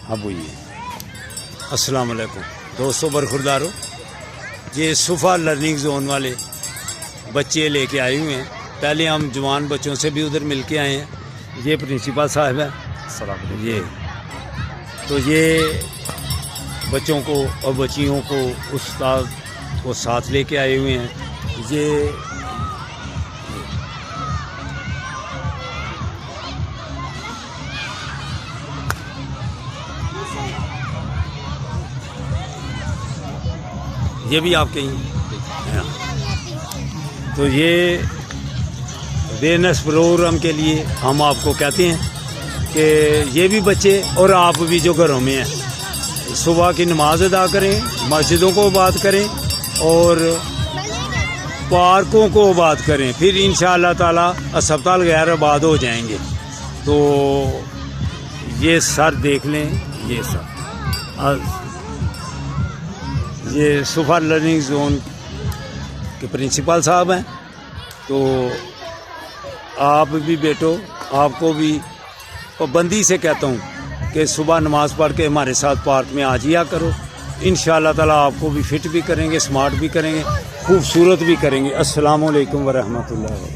اب یہ السلام علیکم دوستوں، برخورداروں، یہ صفا لرننگ زون والے بچے لے کے آئے ہوئے ہیں۔ پہلے ہم جوان بچوں سے بھی ادھر مل کے آئے ہیں۔ یہ پرنسپل صاحب ہیں، یہ تو یہ بچوں کو اور بچیوں کو استاد کو ساتھ لے کے آئے ہوئے ہیں۔ یہ بھی آپ کے ہی ہیں۔ تو یہ اویئرنیس پروگرام کے لیے ہم آپ کو کہتے ہیں کہ یہ بھی بچے اور آپ بھی جو گھروں میں ہیں صبح کی نماز ادا کریں، مسجدوں کو آباد کریں اور پارکوں کو آباد کریں، پھر انشاءاللہ تعالی اسپتال غیر آباد ہو جائیں گے۔ تو یہ سر دیکھ لیں، یہ سر یہ صفا لرننگ زون کے پرنسپل صاحب ہیں۔ تو آپ بھی بیٹو، آپ کو بھی پابندی سے کہتا ہوں کہ صبح نماز پڑھ کے ہمارے ساتھ پارک میں آ جایا کرو۔ انشاءاللہ تعالیٰ آپ کو بھی فٹ بھی کریں گے، سمارٹ بھی کریں گے، خوبصورت بھی کریں گے۔ السلام علیکم ورحمۃ اللہ وبرکاتہ۔